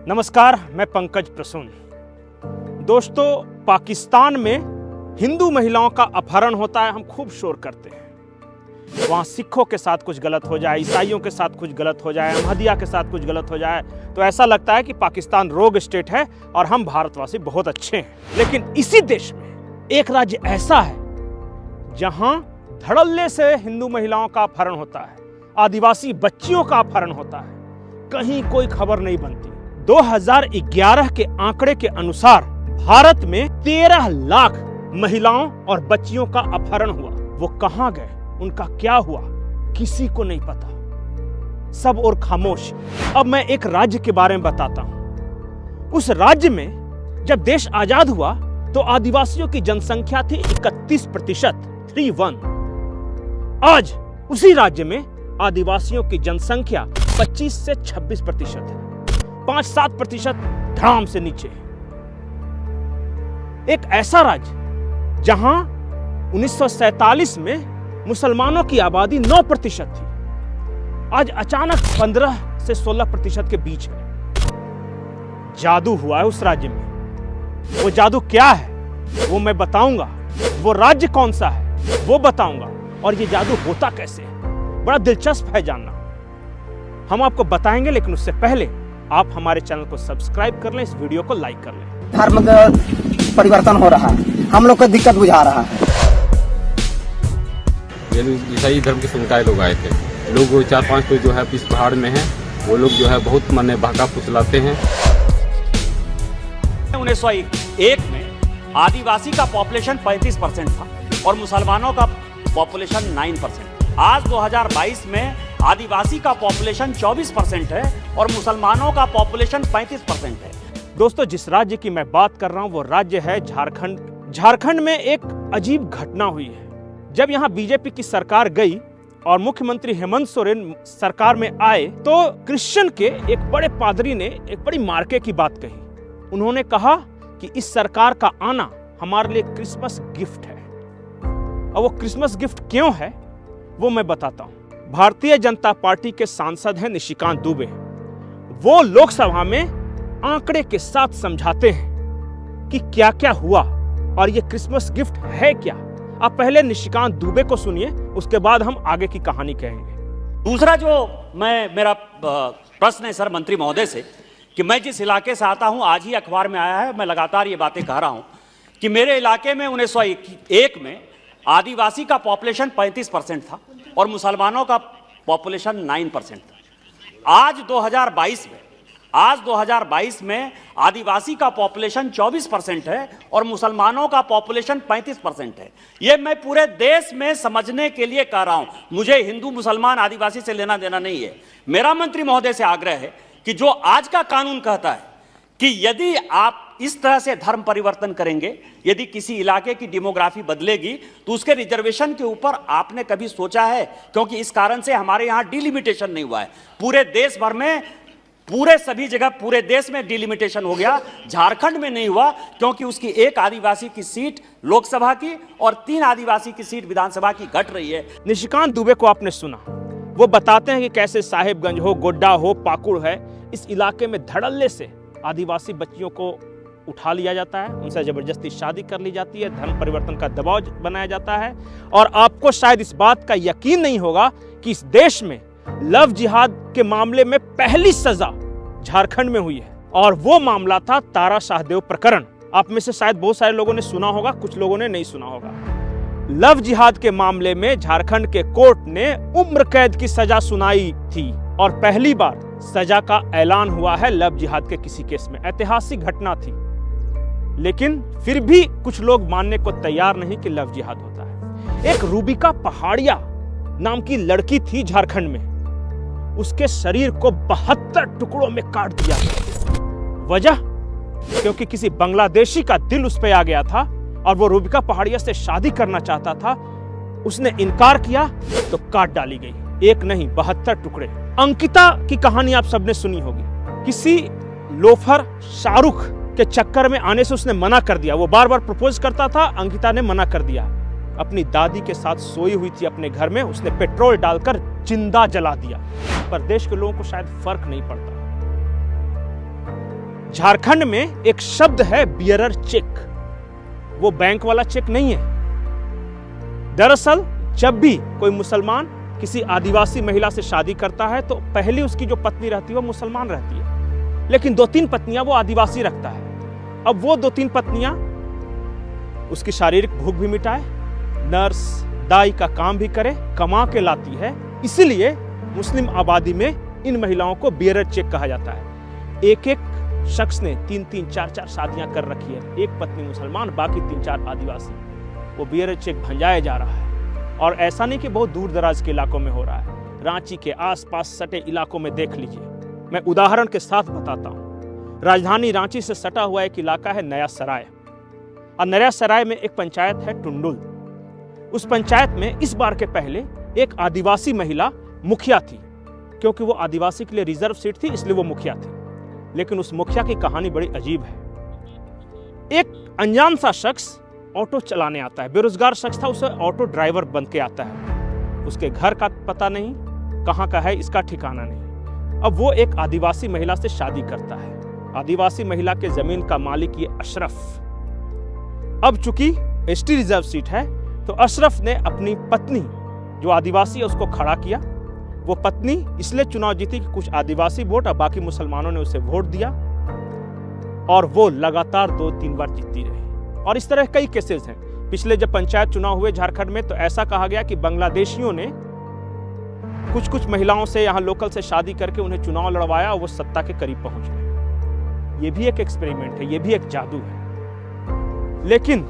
नमस्कार, मैं पंकज प्रसून। दोस्तों, पाकिस्तान में हिंदू महिलाओं का अपहरण होता है, हम खूब शोर करते हैं। वहाँ सिखों के साथ कुछ गलत हो जाए, ईसाइयों के साथ कुछ गलत हो जाए, अहमदिया के साथ कुछ गलत हो जाए तो ऐसा लगता है कि पाकिस्तान रोग स्टेट है और हम भारतवासी बहुत अच्छे हैं। लेकिन इसी देश में एक राज्य ऐसा है जहाँ धड़ल्ले से हिंदू महिलाओं का अपहरण होता है, आदिवासी बच्चियों का अपहरण होता है, कहीं कोई खबर नहीं बनती। 2011 के आंकड़े के अनुसार भारत में 13 लाख महिलाओं और बच्चियों का अपहरण हुआ। वो कहां गए, उनका क्या हुआ, किसी को नहीं पता, सब और खामोश। अब मैं एक राज्य के बारे में बताता हूं। उस राज्य में जब देश आजाद हुआ तो आदिवासियों की जनसंख्या थी 31%, 31। आज उसी राज्य में आदिवासियों की जनसंख्या 25 से 26% है, 5-7% धड़ाम से नीचे। एक ऐसा राज्य जहां 1947 में मुसलमानों की आबादी 9% थी, आज अचानक 15 से 16% के बीच है। जादू हुआ है उस राज्य में। वो जादू क्या है वो मैं बताऊंगा, वो राज्य कौन सा है वो बताऊंगा, और ये जादू होता कैसे है, बड़ा दिलचस्प है जानना। हम आपको बताएंगे, लेकिन उससे पहले आप हमारे चैनल को सब्सक्राइब कर लें, इस वीडियो को लाइक कर लें। धर्म का परिवर्तन हो रहा है, हम लोग को दिक्कत बुझा रहा है। ये ईसाई धर्म के समुदाय लोग आए थे, लोग 4-5 तो जो है इस पहाड़ में हैं, वो लोग जो है बहुत माने बहका फुसलाते हैं। 1901 में आदिवासी का पॉपुलेशन 35% था और मुसलमानों का पॉपुलेशन 9%। आज 2022 में आदिवासी का पॉपुलेशन 24% है और मुसलमानों का पॉपुलेशन 35% है। दोस्तों, जिस राज्य की मैं बात कर रहा हूं वो राज्य है झारखंड। झारखंड में एक अजीब घटना हुई है। जब यहां बीजेपी की सरकार गई और मुख्यमंत्री हेमंत सोरेन सरकार में आए तो क्रिश्चियन के एक बड़े पादरी ने एक बड़ी मार्के की बात कही। उन्होंने कहा कि इस सरकार का आना हमारे लिए क्रिसमस गिफ्ट है। और वो क्रिसमस गिफ्ट क्यों है वो मैं बताता हूं। भारतीय जनता पार्टी के सांसद हैं निशिकांत दुबे। वो लोकसभा में आंकड़े के साथ समझाते हैं कि क्या क्या हुआ और ये क्रिसमस गिफ्ट है क्या। आप पहले निशिकांत दुबे को सुनिए, उसके बाद हम आगे की कहानी कहेंगे। दूसरा जो मेरा प्रश्न है सर मंत्री महोदय से, कि मैं जिस इलाके से आता हूं, आज ही अखबार में आया है, मैं लगातार ये बातें कह रहा हूं कि मेरे इलाके में 1901 में आदिवासी का पॉपुलेशन 35% था और मुसलमानों का पॉपुलेशन 9% था। आज 2022 में आदिवासी का पॉपुलेशन 24% है और मुसलमानों का पॉपुलेशन 35% है। ये मैं पूरे देश में समझने के लिए कह रहा हूं। मुझे हिंदू मुसलमान आदिवासी से लेना देना नहीं है। मेरा मंत्री महोदय से आग्रह है कि जो आज का कानून कहता है कि यदि आप इस तरह से धर्म परिवर्तन करेंगे, यदि किसी इलाके की डेमोग्राफी बदलेगी तो उसके रिजर्वेशन के ऊपर आपने कभी सोचा है? क्योंकि इस कारण से हमारे यहां डिलिमिटेशन नहीं हुआ है। पूरे देश भर में, पूरे सभी जगह, पूरे देश में डिलिमिटेशन हो गया, झारखंड में नहीं हुआ क्योंकि उसकी एक आदिवासी की सीट लोकसभा की और 3 आदिवासी की सीट विधानसभा की घट रही है। निशिकांत दुबे को आपने सुना, वो बताते हैं कि कैसे साहेबगंज हो, गोड्डा हो, पाकुड़ है, इस इलाके में धड़ल्ले से आदिवासी बच्चियों को उठा लिया जाता है, उनसे जबरदस्ती शादी कर ली जाती है, धर्म परिवर्तन का दबाव बनाया जाता है। और आपको शायद इस बात का यकीन नहीं होगा कि इस देश में लव जिहाद के मामले में पहली सजा झारखंड में हुई है, और वो मामला था तारा शाहदेव प्रकरण। आप में से शायद बहुत सारे लोगों ने सुना होगा, कुछ लोगों ने नहीं सुना होगा। लव जिहाद के मामले में झारखंड के कोर्ट ने उम्र कैद की सजा सुनाई थी और पहली बार सजा का ऐलान हुआ है लव जिहाद के किसी केस में। ऐतिहासिक घटना थी, लेकिन फिर भी कुछ लोग मानने को तैयार नहीं कि लव जिहाद होता है। एक रूबिका पहाड़िया नाम की लड़की थी झारखंड में, उसके शरीर को 72 टुकड़ों में काट दिया गया। वजह, क्योंकि किसी बांग्लादेशी का दिल उस पे आ गया था और वो रूबिका पहाड़िया से शादी करना चाहता था। उसने इनकार किया तो काट डाली गई। एक नहीं, 72 टुकड़े। अंकिता की कहानी आप सबने सुनी होगी। किसी लोफर शाहरुख के चक्कर में आने से उसने मना कर दिया। वो बार बार प्रपोज करता था, अंकिता ने मना कर दिया। अपनी दादी के साथ सोई हुई थी अपने घर में, उसने पेट्रोल डालकर जिंदा जला दिया। पर देश के लोगों को शायद फर्क नहीं पड़ता। झारखंड में एक शब्द है बियरर चेक। वो बैंक वाला चेक नहीं है। दरअसल जब भी कोई मुसलमान किसी आदिवासी महिला से शादी करता है तो पहले उसकी जो पत्नी रहती है वो मुसलमान रहती है, लेकिन 2-3 पत्नियां वो आदिवासी रखता है। अब वो 2-3 पत्नियां उसकी शारीरिक भूख भी मिटाए, नर्स दाई का काम भी करे, कमा के लाती है। इसीलिए मुस्लिम आबादी में इन महिलाओं को बियरर चेक कहा जाता है। एक एक शख्स ने 3-3, 4-4 शादियां कर रखी है, एक पत्नी मुसलमान, बाकी 3-4 आदिवासी। वो बियरर चेक भंजाया जा रहा है। और ऐसा नहीं कि बहुत दूर दराज के इलाकों में हो रहा है, रांची के आसपास सटे इलाकों में देख लीजिए। मैं उदाहरण के साथ बताता हूं। राजधानी रांची से सटा हुआ एक इलाका है नया सराय, और नया सराय में एक पंचायत है टुंडुल। उस पंचायत में इस बार के पहले एक आदिवासी महिला मुखिया थी, क्योंकि वो आदिवासी के लिए रिजर्व सीट थी, इसलिए वो मुखिया थी। लेकिन उस मुखिया की कहानी बड़ी अजीब है। एक अनजान सा शख्स ऑटो चलाने आता है, बेरोजगार शख्स था, उसे ऑटो ड्राइवर बन के आता है। उसके घर का पता नहीं, कहाँ का है इसका ठिकाना नहीं। अब वो एक आदिवासी महिला से शादी करता है। आदिवासी महिला के जमीन का मालिक ये अशरफ। अब चूंकि एसटी रिजर्व सीट है तो अशरफ ने अपनी पत्नी जो आदिवासी है उसको खड़ा किया। वो पत्नी इसलिए चुनाव जीती कि कुछ आदिवासी वोट और बाकी मुसलमानों ने उसे वोट दिया, और वो लगातार 2-3 बार जीतती रही। और इस तरह कई केसेस हैं। पिछले जब पंचायत चुनाव हुए झारखंड में तो ऐसा कहा गया कि बांग्लादेशियों ने कुछ महिलाओं से यहाँ लोकल से शादी करके उन्हें चुनाव लड़वाया और वो सत्ता के करीब पहुंच गए। ये भी एक एक्सपेरिमेंट है, ये भी एक जादू है। लेकिन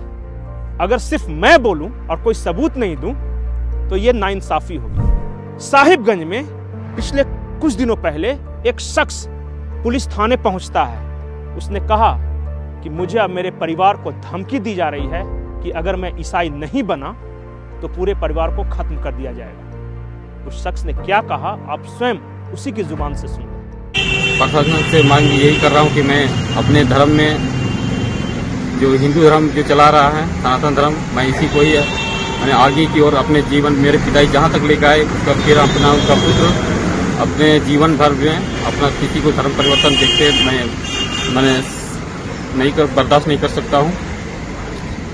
अगर सिर्फ मैं बोलूं और कोई सबूत नहीं दूं तो ये नाइंसाफी होगी। साहिबगंज में पिछले कुछ दिनों पहले एक शख्स पुलिस थाने पहुंचता है। उसने कहा कि मुझे अब मेरे परिवार को धमकी दी जा रही है कि अगर मैं ईसाई नहीं बना तो पूरे परिवार को खत्म कर दिया जाएगा। उस शख्स ने क्या कहा आप स्वयं उसी की जुबान से सुनिए। प्रशासन से मांग यही कर रहा हूँ कि मैं अपने धर्म में, जो हिंदू धर्म जो चला रहा है सनातन धर्म, मैं इसी को ही मैंने आगे की ओर अपने जीवन, मेरे पिताजी जहाँ तक लेकर आए उसका फिर अपना उनका पुत्र अपने जीवन भर में अपना किसी को धर्म परिवर्तन देखते मैंने बर्दाश्त नहीं कर सकता हूँ।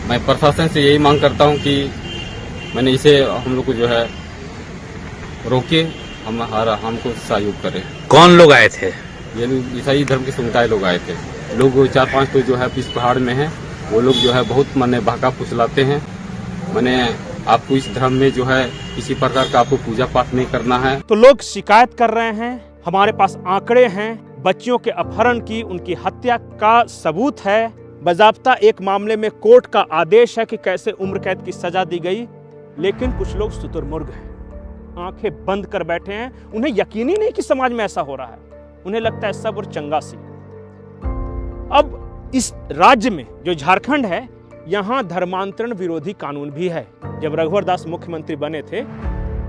मैं प्रशासन से यही मांग करता हूँ कि मैंने इसे हम लोग को जो है रोके, हमको सहयोग करे। कौन लोग आए थे? ये लोग ईसाई धर्म के समुदाय लोग आए थे। लोग 4-5 तो जो है इस पहाड़ में है, वो लोग जो है बहुत बहका फुसलाते हैं। मैंने आपको इस धर्म में जो है किसी प्रकार का आपको पूजा पाठ नहीं करना है। तो लोग शिकायत कर रहे हैं, हमारे पास आंकड़े हैं, बच्चियों के अपहरण की, उनकी हत्या का सबूत है। बाज़ाब्ता एक मामले में कोर्ट का आदेश है कि कैसे उम्र कैद की सजा दी गई। लेकिन कुछ लोग शुतुरमुर्ग हैं, आंखें बंद कर बैठे हैं। उन्हें यकीन ही नहीं कि समाज में ऐसा हो रहा है। उन्हें लगता है सब और चंगा सी। अब इस राज्य में जो झारखंड है, यहाँ धर्मांतरण विरोधी कानून भी है। जब रघुवर दास मुख्यमंत्री बने थे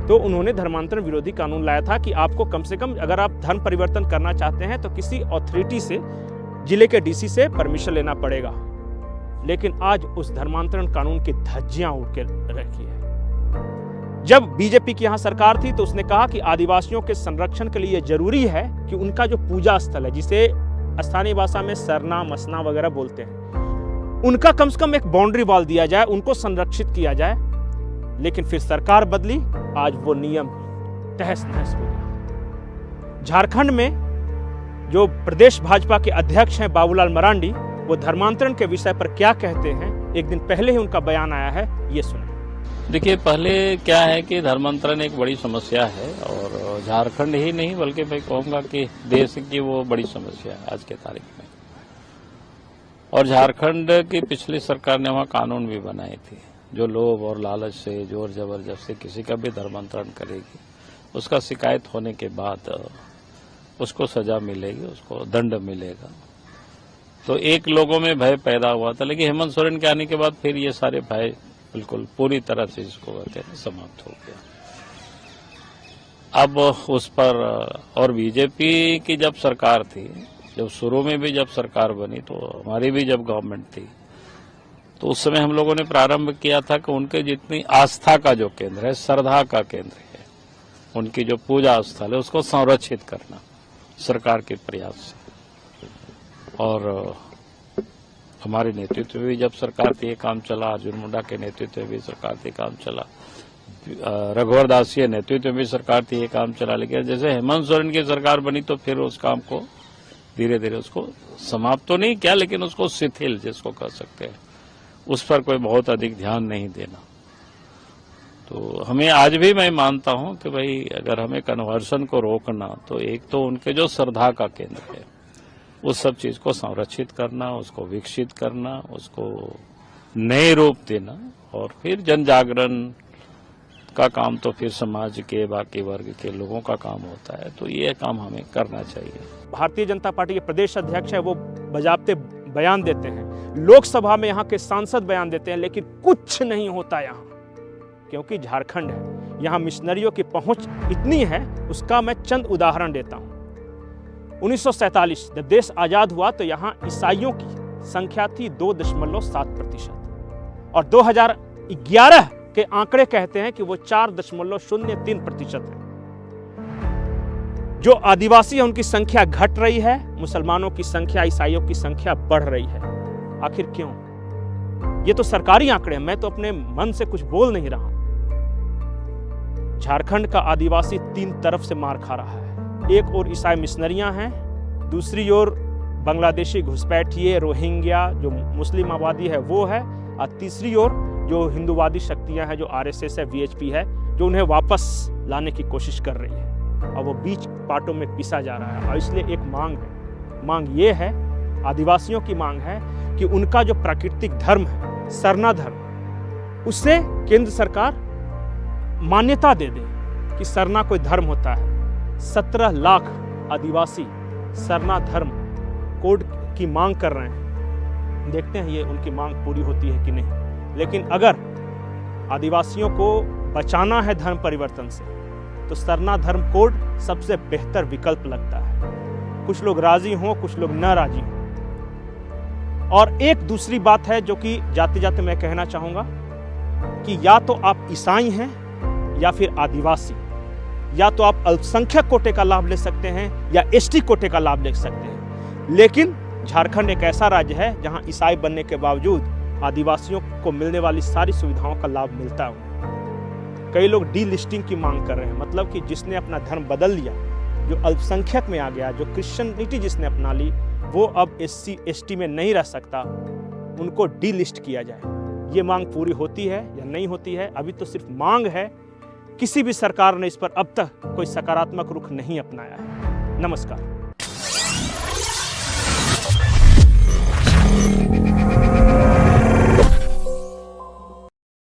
तो उन्होंने धर्मांतरण विरोधी कानून लाया था कि आपको कम से कम अगर आप धर्म परिवर्तन करना चाहते हैं तो किसी अथॉरिटी से, जिले के डीसी से परमिशन लेना पड़ेगा। लेकिन आज उस धर्मांतरण कानून की धज्जियां उड़ के रखी है। जब बीजेपी की यहां सरकार थी तो उसने कहा कि आदिवासियों के संरक्षण के लिए जरूरी है कि उनका जो पूजा स्थल है, जिसे स्थानीय भाषा में सरना मसना वगैरह बोलते हैं, उनका कम से कम एक बाउंड्री वॉल दिया जाए, उनको संरक्षित किया जाए। लेकिन फिर सरकार बदली, आज वो नियम तहस नहस हो गया। झारखंड में जो प्रदेश भाजपा के अध्यक्ष हैं बाबूलाल मरांडी, वो धर्मांतरण के विषय पर क्या कहते हैं, एक दिन पहले ही उनका बयान आया है, ये सुनिए। देखिए, पहले क्या है कि धर्मांतरण एक बड़ी समस्या है, और झारखंड ही नहीं बल्कि मैं कहूँगा कि देश की वो बड़ी समस्या है आज के तारीख में। और झारखंड की पिछली सरकार ने वहाँ कानून भी बनाए थे, जो लोभ और लालच से, जोर जबरदस्ती किसी का भी धर्मांतरण करेगी, उसका शिकायत होने के बाद उसको सजा मिलेगी, उसको दंड मिलेगा। तो एक लोगों में भय पैदा हुआ था, लेकिन हेमंत सोरेन के आने के बाद फिर ये सारे भय बिल्कुल पूरी तरह से इसको कहते हैं समाप्त हो गया। अब उस पर, और बीजेपी की जब सरकार थी, जब शुरू में भी जब सरकार बनी तो हमारी भी जब गवर्नमेंट थी, तो उस समय हम लोगों ने प्रारंभ किया था कि उनके जितनी आस्था का जो केंद्र है, श्रद्धा का केंद्र है, उनकी जो पूजा स्थल है, उसको संरक्षित करना सरकार के प्रयास से। और हमारे नेतृत्व में भी जब सरकार थी ये काम चला, अर्जुन मुंडा के नेतृत्व में भी सरकार थी काम चला, रघुवर दास के नेतृत्व में भी सरकार थी ये काम चला। लेकिन जैसे हेमंत सोरेन की सरकार बनी तो फिर उस काम को धीरे धीरे उसको समाप्त तो नहीं किया, लेकिन उसको शिथिल जिसको कह सकते हैं, उस पर कोई बहुत अधिक ध्यान नहीं देना। तो हमें आज भी मैं मानता हूं कि भाई अगर हमें कन्वर्सन को रोकना तो एक तो उनके जो श्रद्धा का केंद्र है उस सब चीज को संरक्षित करना, उसको विकसित करना, उसको नए रूप देना, और फिर जन जागरण का काम तो फिर समाज के बाकी वर्ग के लोगों का काम होता है। तो ये काम हमें करना चाहिए। भारतीय जनता पार्टी के प्रदेश अध्यक्ष है, वो बजाबते बयान देते हैं, लोकसभा में यहाँ के सांसद बयान देते हैं, लेकिन कुछ नहीं होता यहाँ, क्योंकि झारखंड है, यहाँ मिशनरियों की पहुंच इतनी है। उसका मैं चंद उदाहरण देता हूँ। 1947 जब देश आजाद हुआ तो यहाँ ईसाइयों की संख्या थी 2.7% और 2011 के आंकड़े कहते हैं कि वो 4.03% है। जो आदिवासी है उनकी संख्या घट रही है, मुसलमानों की संख्या, ईसाइयों की संख्या बढ़ रही है। आखिर क्यों? ये तो सरकारी आंकड़े हैं, मैं तो अपने मन से कुछ बोल नहीं रहा हूं। झारखंड का आदिवासी तीन तरफ से मार खा रहा है। एक ओर ईसाई मिशनरियां हैं, दूसरी ओर बांग्लादेशी घुसपैठिए, रोहिंग्या जो मुस्लिम आबादी है वो है, और तीसरी ओर जो हिंदूवादी शक्तियां हैं, जो आरएसएस है, वीएचपी है, जो उन्हें वापस लाने की कोशिश कर रही है, और वो बीच पाटों में पिसा जा रहा है। और इसलिए एक मांग है, मांग ये है, आदिवासियों की मांग है कि उनका जो प्राकृतिक धर्म है, सरना धर्म, उससे केंद्र सरकार मान्यता दे दे कि सरना कोई धर्म होता है। 17 लाख आदिवासी सरना धर्म कोड की मांग कर रहे हैं। देखते हैं ये उनकी मांग पूरी होती है कि नहीं। लेकिन अगर आदिवासियों को बचाना है धर्म परिवर्तन से, तो सरना धर्म कोड सबसे बेहतर विकल्प लगता है। कुछ लोग राजी हों, कुछ लोग न राजी हों। और एक दूसरी बात है जो कि जाते जाते मैं कहना चाहूंगा कि या तो आप ईसाई हैं या फिर आदिवासी, या तो आप अल्पसंख्यक कोटे का लाभ ले सकते हैं या एसटी कोटे का लाभ ले सकते हैं। लेकिन झारखंड एक ऐसा राज्य है जहां ईसाई बनने के बावजूद आदिवासियों को मिलने वाली सारी सुविधाओं का लाभ मिलता है। कई लोग डीलिस्टिंग की मांग कर रहे हैं, मतलब कि जिसने अपना धर्म बदल लिया, जो अल्पसंख्यक में आ गया, जो क्रिश्चियनिटी जिसने अपना ली, वो अब एससी एसटी में नहीं रह सकता, उनको डीलिस्ट किया जाए। ये मांग पूरी होती है या नहीं होती है, अभी तो सिर्फ मांग है। किसी भी सरकार ने इस पर अब तक कोई सकारात्मक रुख नहीं अपनाया है। नमस्कार।